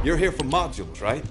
You're here for modules, right?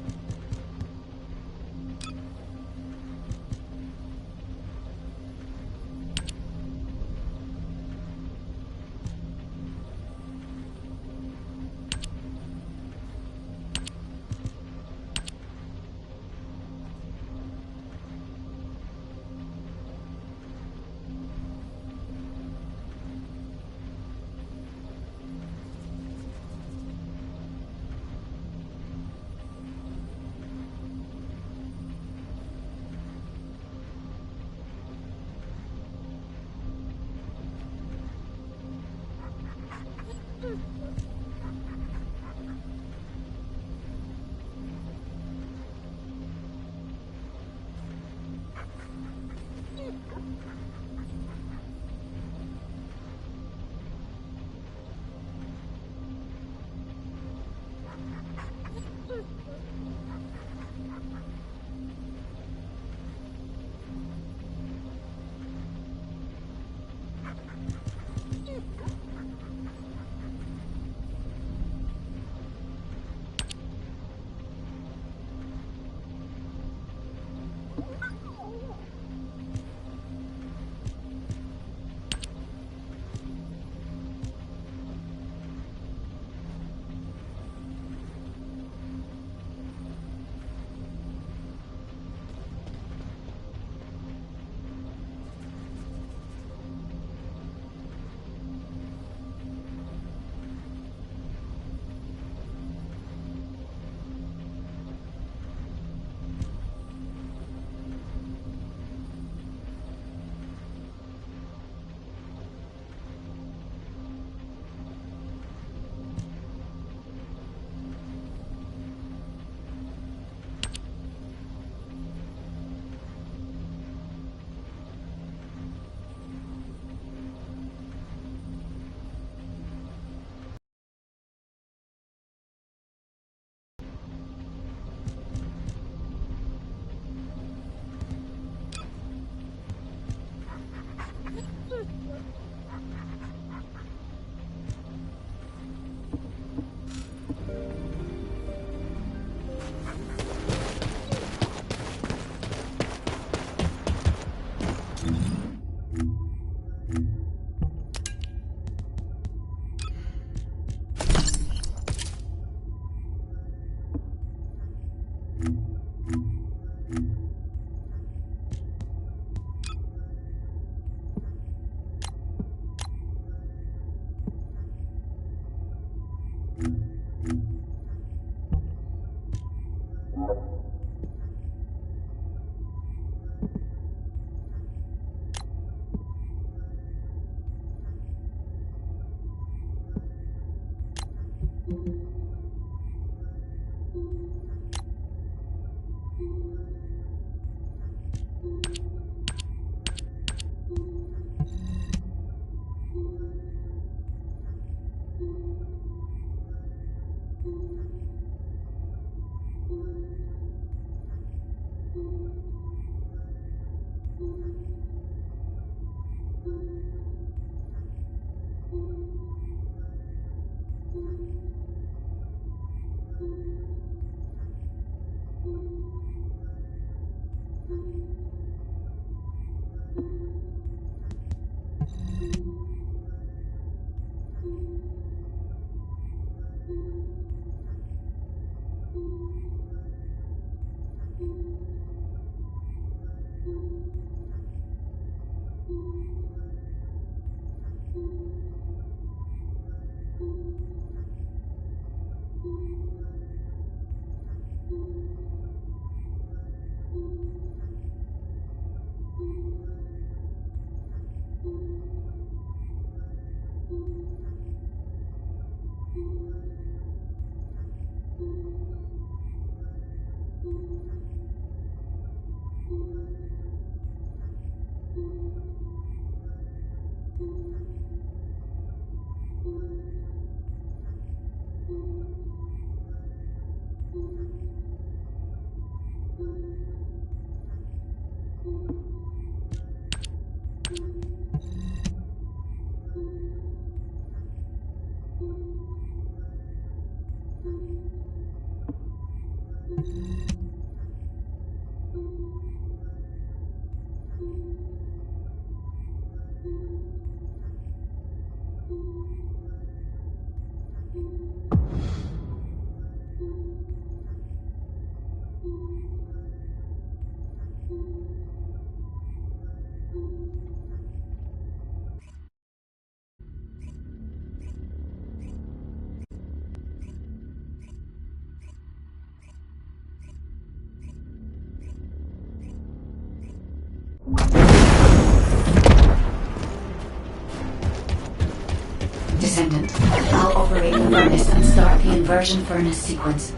Descendant, I'll operate the furnace and start the inversion furnace sequence.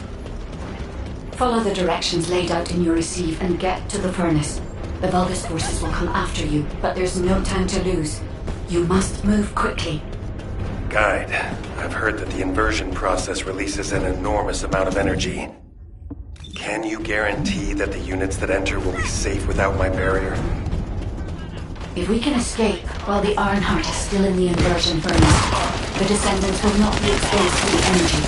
Follow the directions laid out in your receive and get to the furnace. The Vulgus forces will come after you, but there's no time to lose. You must move quickly. Guide, I've heard that the inversion process releases an enormous amount of energy. Can you guarantee that the units that enter will be safe without my barrier? If we can escape while the Ironheart is still in the inversion furnace, the Descendants will not be exposed to the energy.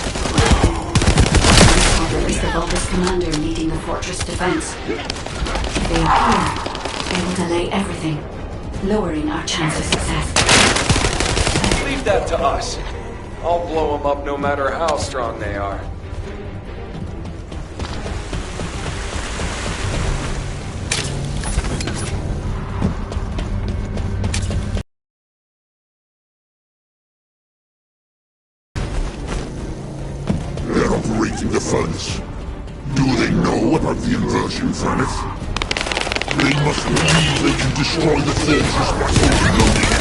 My father is the Vulgus commander leading the fortress defense. If they appear, they will delay everything, lowering our chance of success. Leave that to us. I'll blow them up no matter how strong they are. They're operating the furnace. Do they know about the inversion furnace? They must believe they can destroy the fortress by overloading it.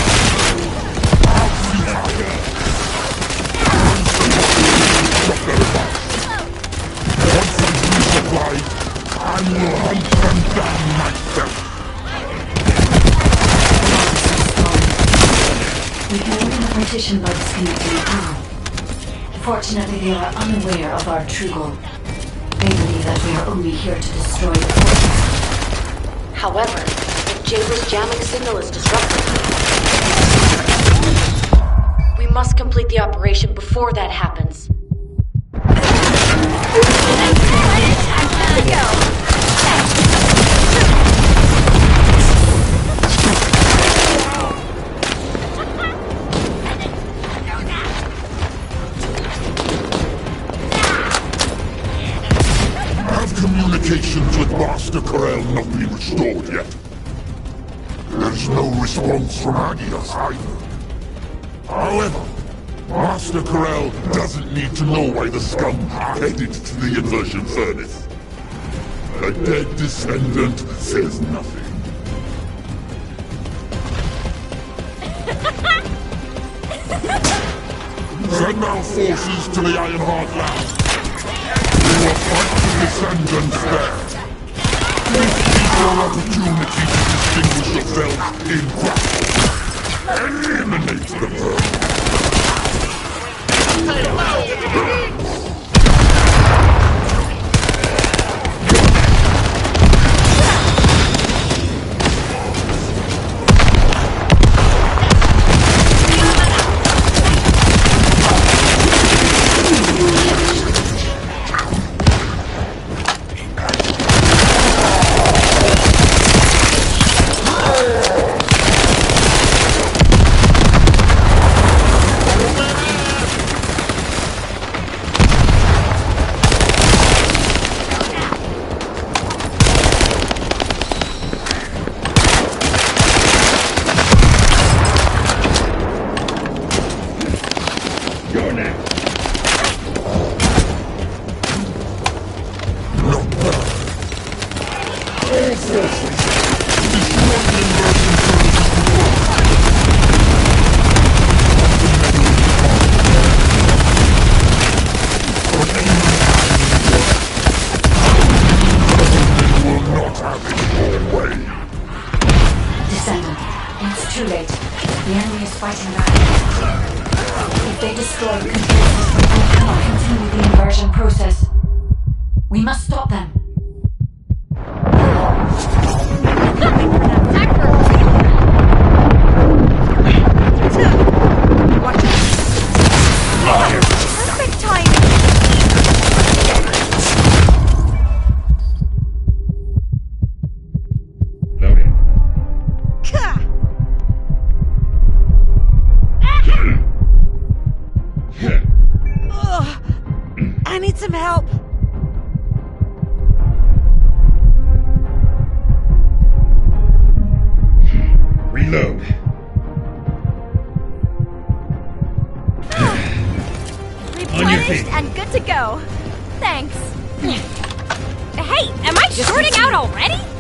Once I'm resupplied, I will hunt them down myself. We can open the partition by disconnecting the power. Fortunately, they are unaware of our true goal. They believe that we are only here to destroy the fortress. However, if Jabra's jamming signal is disrupted, we must complete the operation before that happens. Communications with Master Corel not been restored yet. There's no response from Agios either. However, Master Corel doesn't need to know why the scum are headed to the inversion furnace. A dead descendant says nothing. Send our forces to the Ironheart lab. We will fight the descendants there. This is your opportunity to distinguish yourselves in battle. Eliminate the vermin.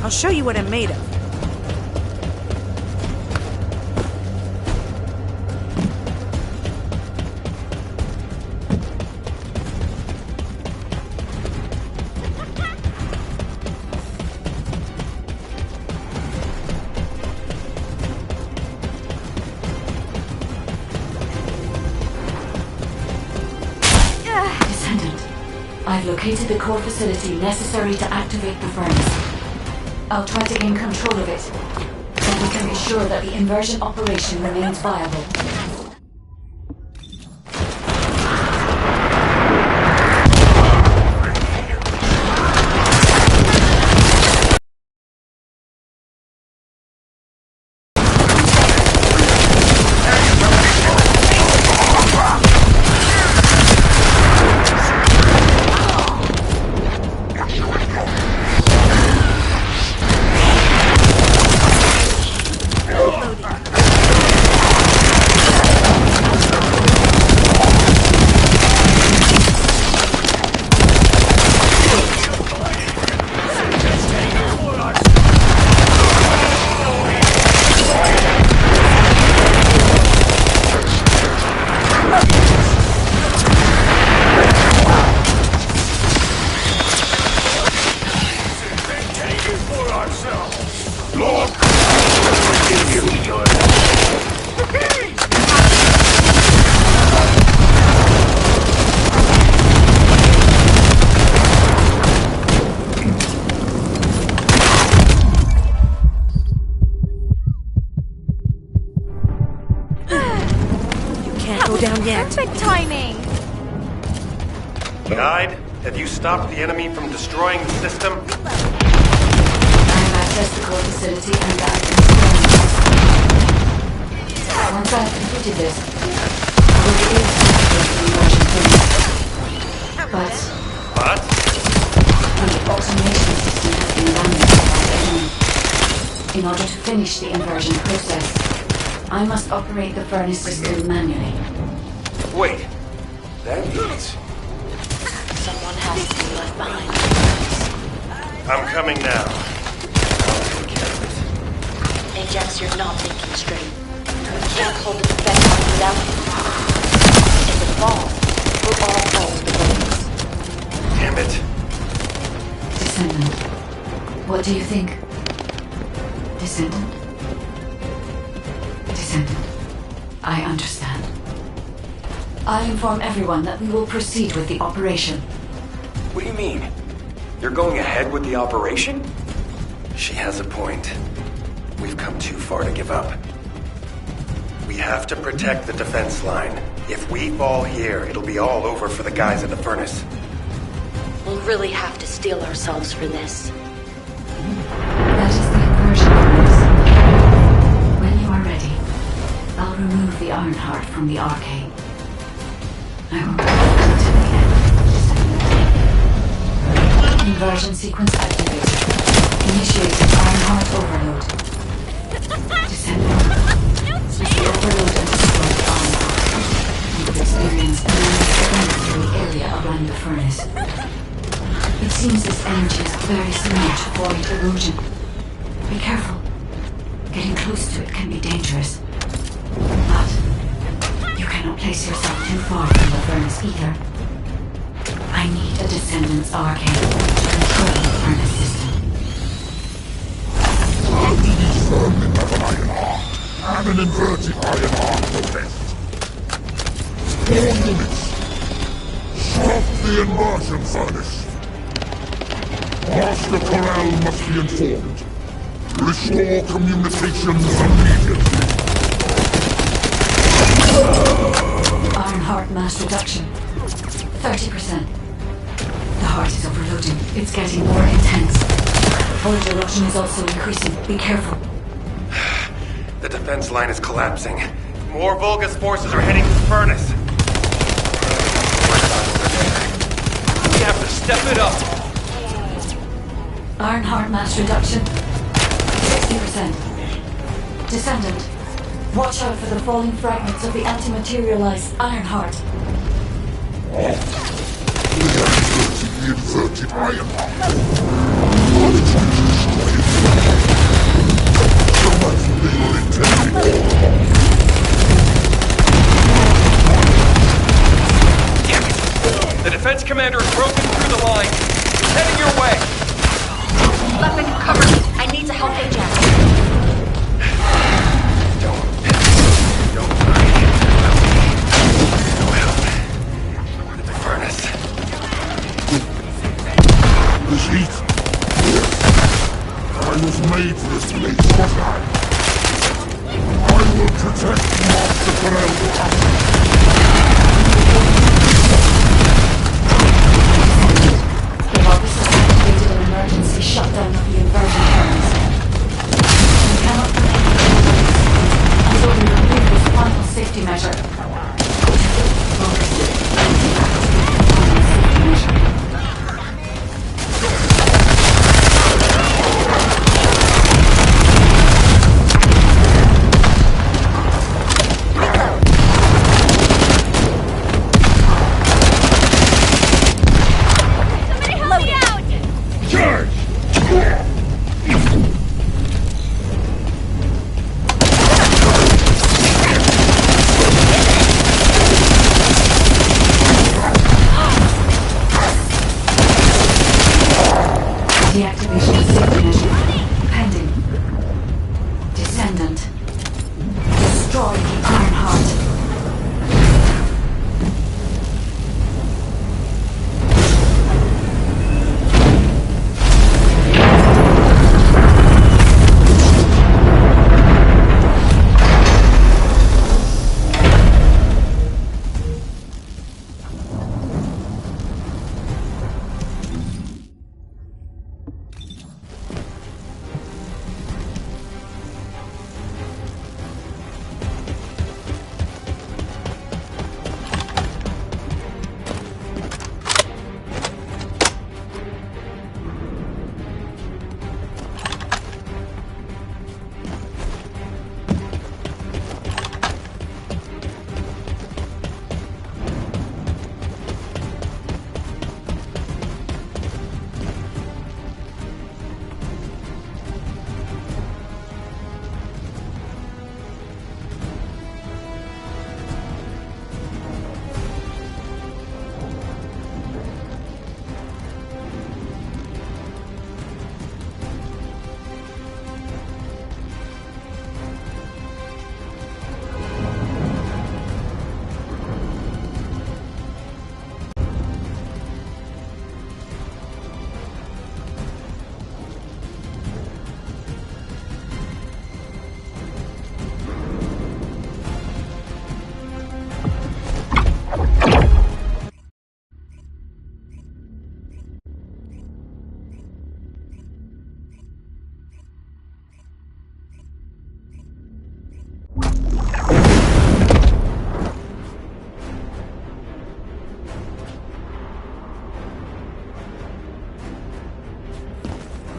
I'll show you what I'm made of. I've located the core facility necessary to activate the furnace. I'll try to gain control of it. Then we can be sure that the inversion operation remains viable. Perfect timing! Guide, have you stopped the enemy from destroying the system? I have accessed the core facility and I can destroy it. Once I have completed this, I will be able to activate the inversion furnace. But? The automation system has been abandoned by the enemy. In order to finish the inversion process, I must operate the furnace system manually. Wait. That means... Someone has to be left behind. I'm coming now. I'll take care of it. Ajax, you're not thinking straight. We can't hold the defense line without you. If it falls, we'll all fall to the bullets. Damn it. Descendant. What do you think? Descendant? Descendant. I understand. I'll inform everyone that we will proceed with the operation. What do you mean? You're going ahead with the operation? She has a point. We've come too far to give up. We have to protect the defense line. If we fall here, it'll be all over for the guys at the furnace. We'll really have to steel ourselves for this. That is the inversion furnace. When you are ready, I'll remove the Ironheart from the arcade. I will go until the end. Inversion sequence activated. Initiating Ironheart overload. Descendant. As the overload and destroy the Ironheart, you will experience enormous strength in the area around the furnace. It seems this energy is very similar to void erosion. Be careful. Getting close to it can be dangerous. But you cannot place yourself too far from the furnace either. I need a Descendant's arcane to control the furnace system. Valby's firmly have an iron heart, and an inverted iron heart for best. 4 minutes. Stop the inversion furnace. Master Corral must be informed. Restore communications immediately. Ironheart mass reduction. 30%. The heart is overloading. It's getting more intense. Void erosion is also increasing. Be careful. The defense line is collapsing. More Vulgus forces are heading to the furnace. We have to step it up! Ironheart mass reduction. 60%. Descendant. Watch out for the falling fragments of the anti-materialized Ironheart. The inverted iron heart. Why did you destroy it? So much they were intending. Damn it! The defense commander has broken through the line. He's heading your way! Let me cover me. I need to help Ajax. Don't worry. No help. At the furnace. was made for this place, wasn't I? I will protect Master Corell's property. The Valby has activated an emergency shutdown of the inversion furnace. You cannot continue until we remove this final safety measure. Deactivation of safety measure. Pending. Descendant. Destroy the Iron Heart.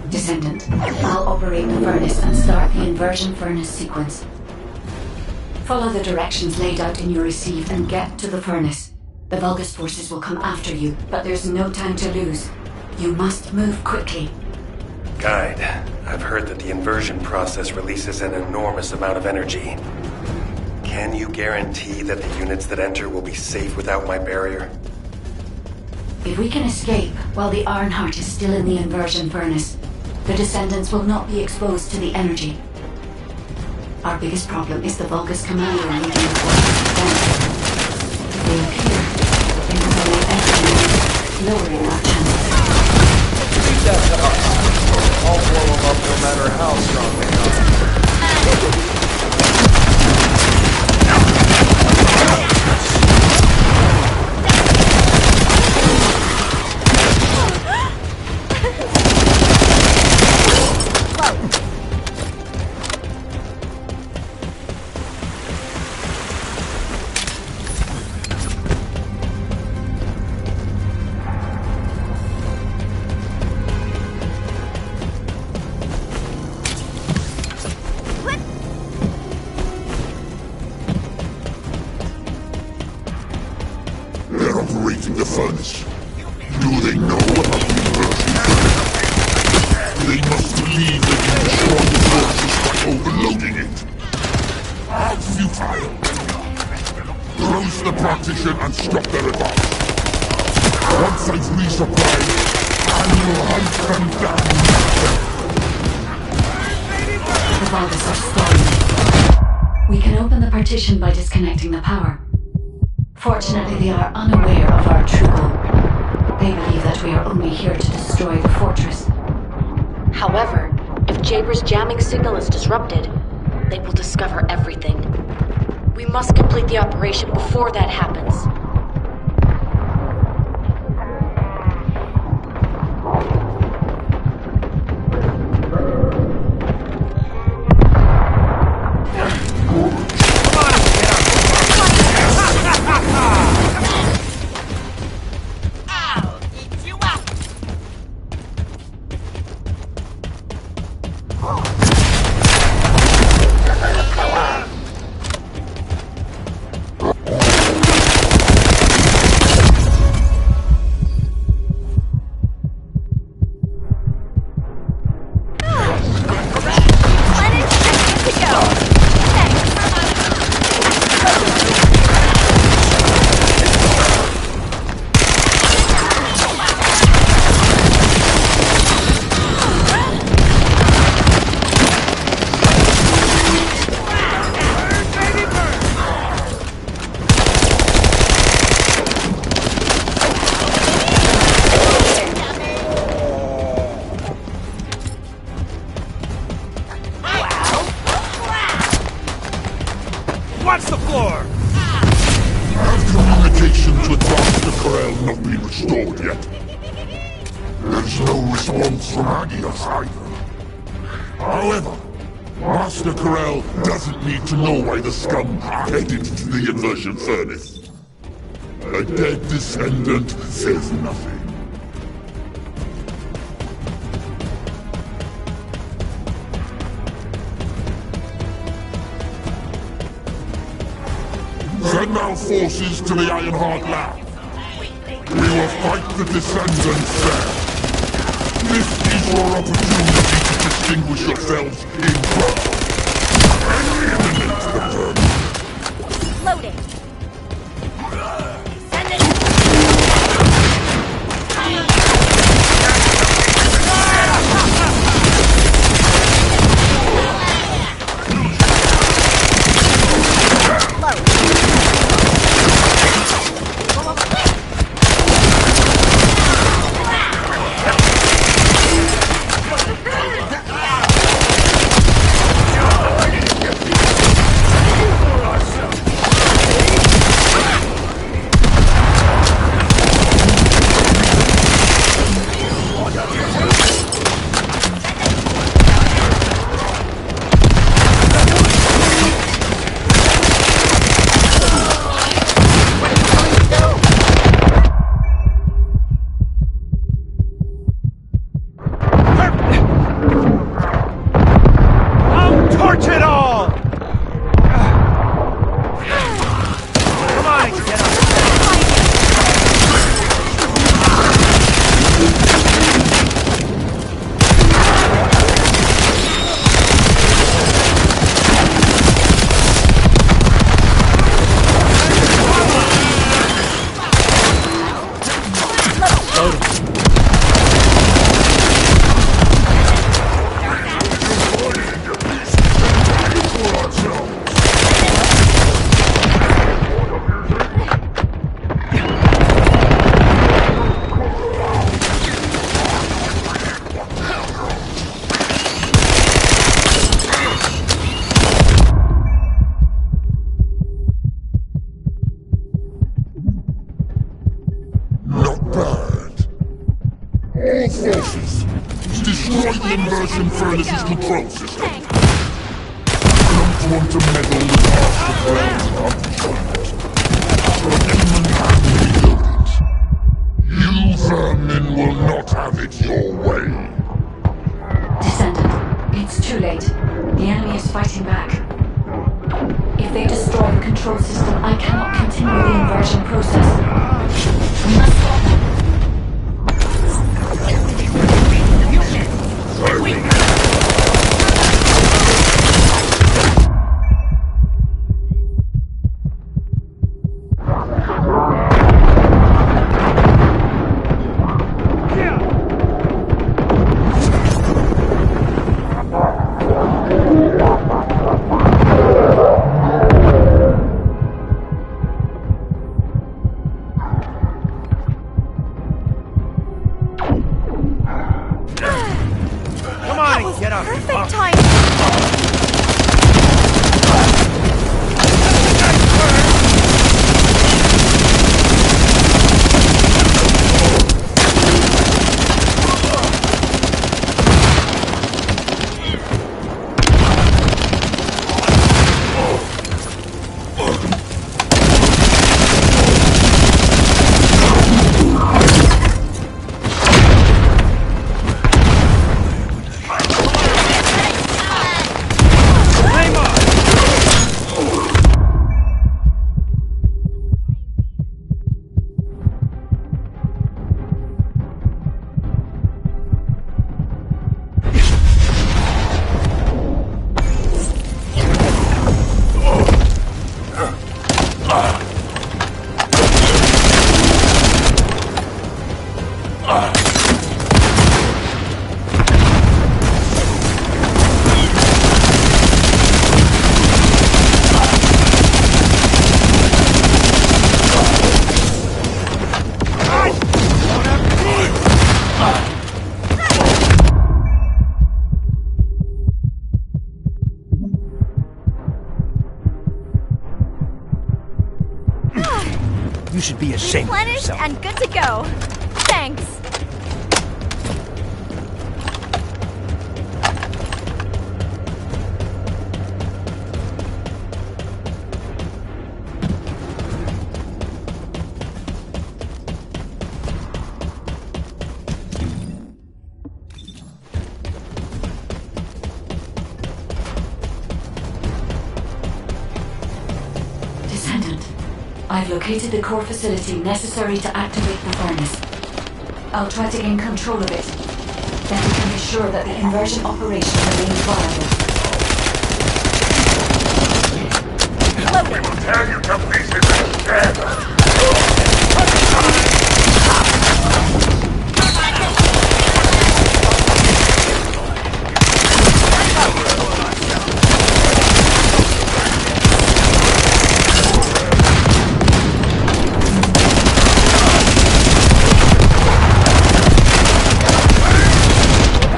Descendant, I'll operate the furnace and start the inversion furnace sequence. Follow the directions laid out in your receive and get to the furnace. The Vulgus forces will come after you, but there's no time to lose. You must move quickly. Guide, I've heard that the inversion process releases an enormous amount of energy. Can you guarantee that the units that enter will be safe without my barrier? If we can escape while the Ironheart is still in the inversion furnace, the Descendants will not be exposed to the energy. Our biggest problem is the Vulgus commander leading the forces defense. If they appear, they will delay entry, lowering our chances. Leave that to us. I'll blow them up no matter how strong they are. They're operating the furnace. Do they know about the inversion furnace? They must believe they can destroy the forces by overloading it. How futile! Close the partition and stop their advance. Once I've resupplied, I will hunt them down. The Vulgus are stalling. We can open the partition by disconnecting the power. Fortunately, they are unaware of our true goal. They believe that we are only here to destroy the fortress. However, if Jaber's jamming signal is disrupted, they will discover everything. We must complete the operation before that happens. Watch the floor! Have communications with Master Corel not been restored yet? There's no response from Agios either. However, Master Corel doesn't need to know why the scum are headed to the inversion furnace. A dead descendant says nothing. Send our forces to the Ironheart lab. We will fight the descendants there. This is your opportunity to distinguish yourselves in battle. Eliminate the vermin. Loading. Send it. All forces, destroy the inversion furnace's control system. I don't want to meddle with Master Corel's accomplishment. But Demon can rebuild it. You vermin will not have it your way. Descendant, it's too late. The enemy is fighting back. If they destroy the control system, I cannot continue the inversion process. We must stop them. Get up! Perfect timing! You should be ashamed of Replenished yourself. and good to go. Thanks. Descendant, I've located the core facility necessary to activate the furnace. I'll try to gain control of it. Then we can be sure that the inversion operation remains viable. We will tear you to pieces and dead!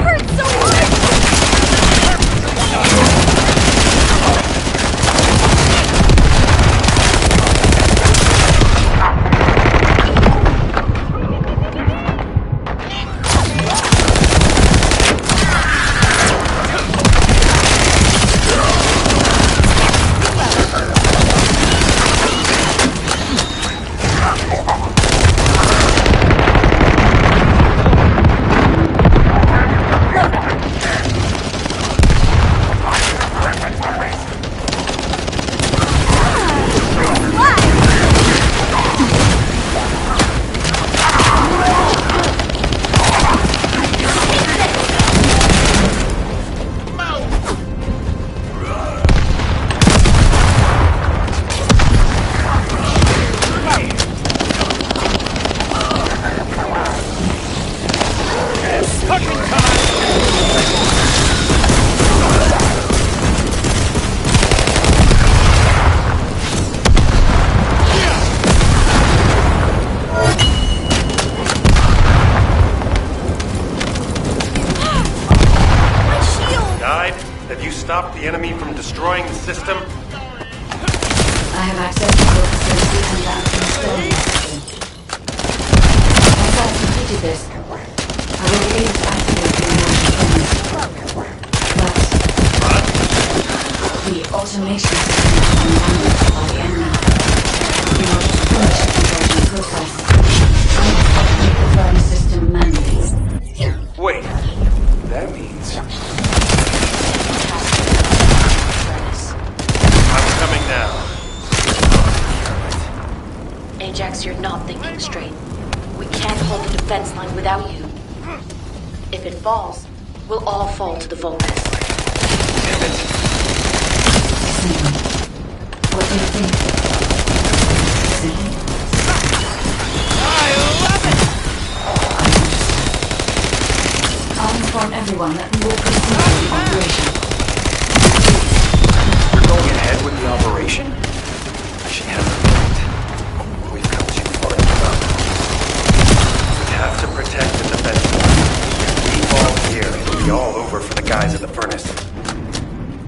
Hurts so much! stop the enemy from destroying the system? I have access to the facility and that installing the system. Once I've completed this, I will be able to activate the inversion furnace. But the automation system has been damaged by the enemy. In order to finish the conversion process, I must operate the furnace system manually. Wait, that means... I'm coming now. Ajax, you're not thinking straight. We can't hold the defense line without you. If it falls, we'll all fall to the Vulpes. Damn it. What do you think? See? I'll inform everyone that we will proceed with the operation. You're going ahead with the operation? She has a point. We've come too far to give up. We have to protect the defense line. If we fall here, it'll be all over for the guys at the furnace.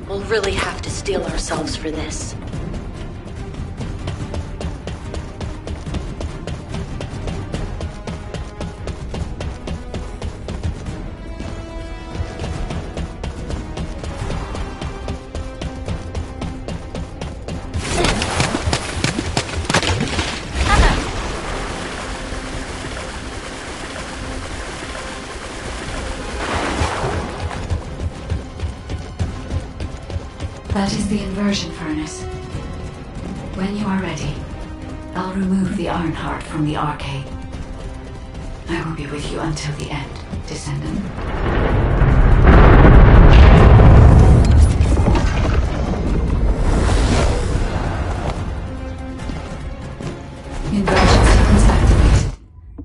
We'll really have to steel ourselves for this. That is the inversion furnace. When you are ready, I'll remove the Ironheart from the arcade. I will be with you until the end, Descendant. Inversion sequence activated.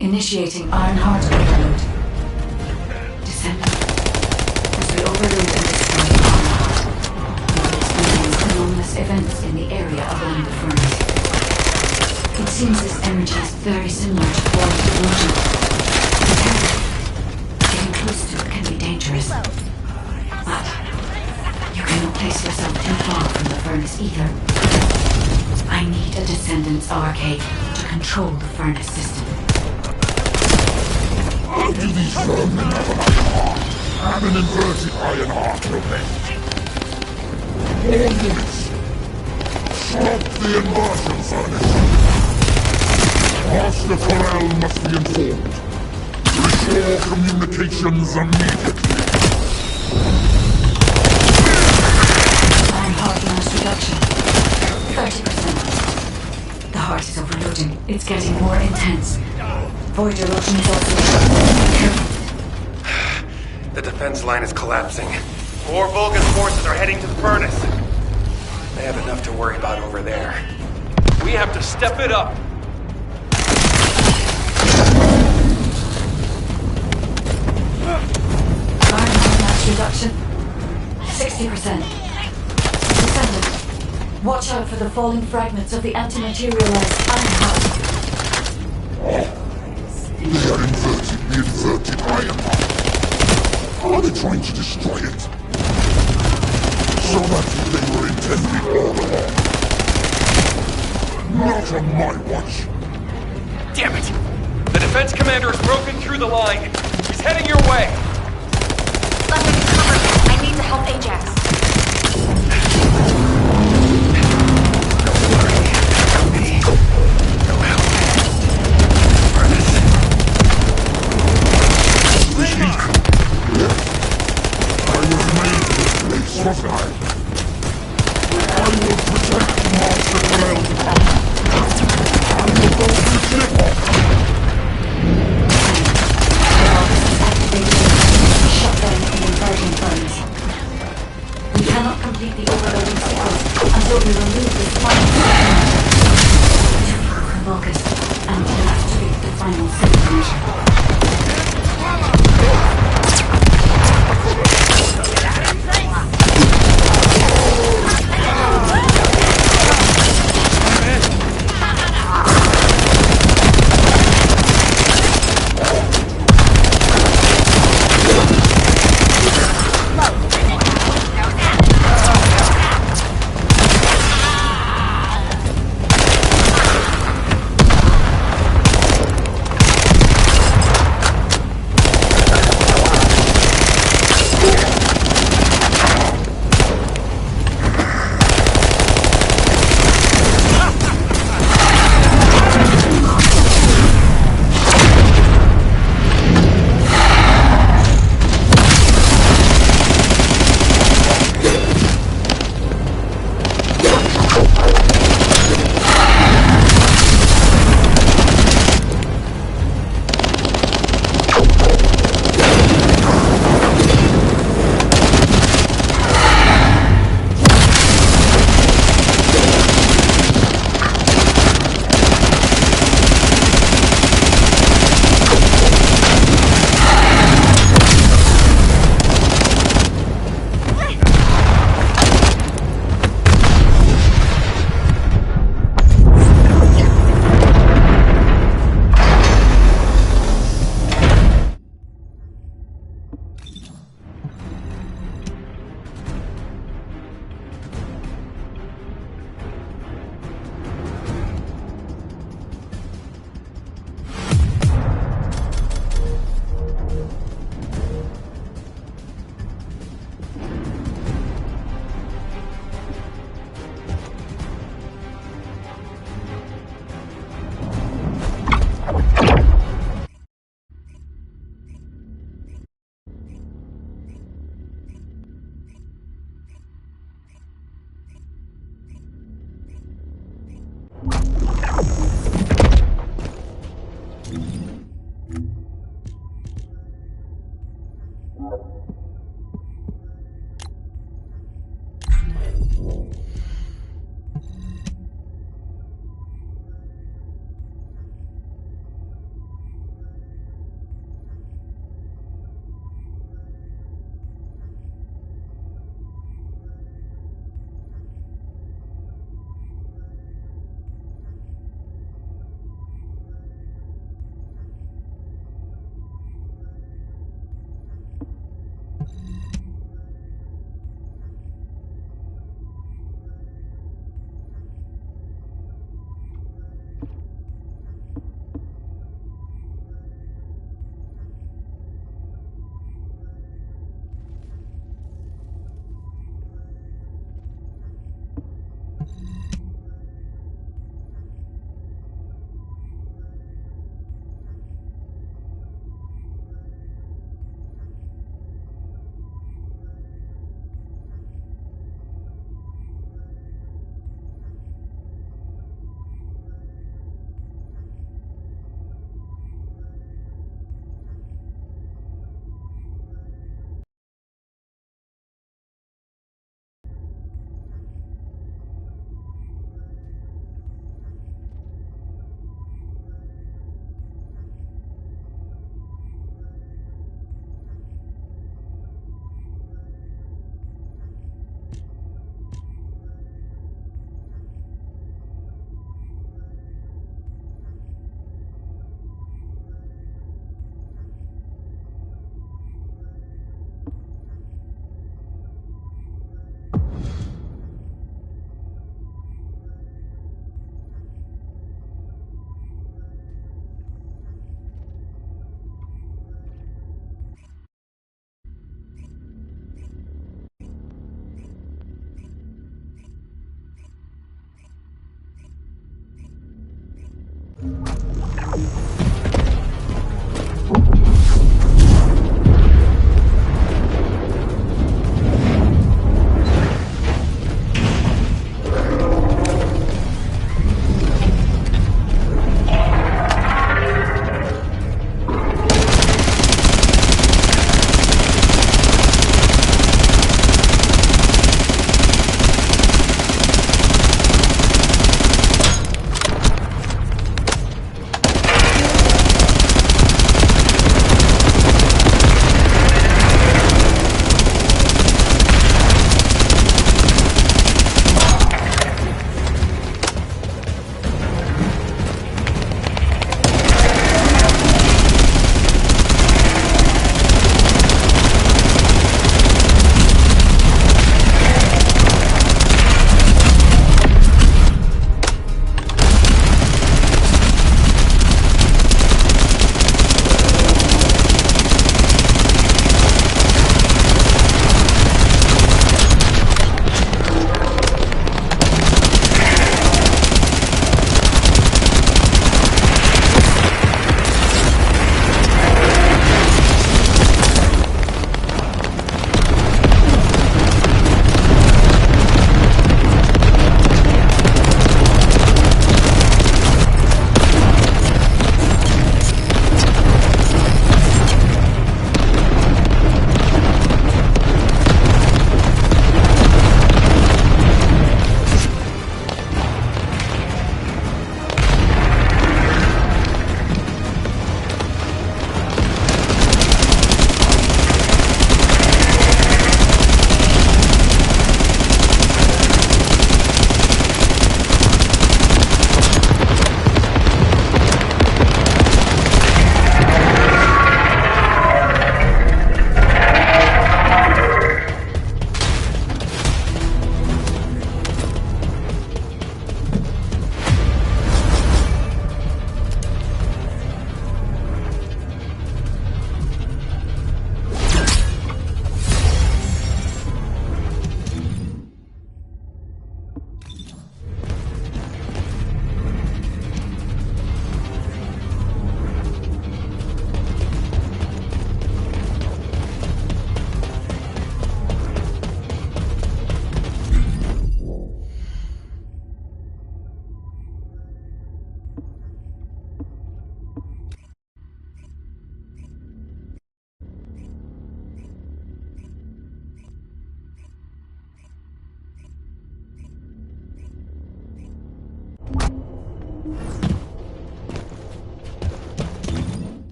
Initiating Ironheart overload. Descendant. As we overload and destroy the Ironheart, you will experience anomalous events in the area around the furnace. It seems this energy is very similar to formed illusion. Be careful. Getting close to it can be dangerous. But you cannot place yourself too far from the furnace either. I need a Descendant's arcade to control the furnace system. How do these vermin have an Ironheart and an inverted Ironheart revenge? All units, stop the inversion furnace! Master Corral must be informed. Restore communications immediately. Ironheart mass reduction. 30%. The heart is overloading. It's getting more intense. Void erosion is also careful. The defense line is collapsing. More Vulcan forces are heading to the furnace. They have enough to worry about over there. We have to step it up. Ironheart mass reduction. 60%. Descendant, watch out for the falling fragments of the anti-materialized Ironheart. They are inverting the inverted Ironheart. Are they trying to destroy it? So that's what they were intending all along. Not on my watch. Damn it! The defense commander has broken through the line. He's heading your way. Let me cover him. I need to help Ajax. Wasn't I? I will protect Master Corell's power. I will go to the ship off. Shut down the inversion furnace. We cannot complete the overloading sequence until we remove this final segment. Focus and deactivate the final safety measure.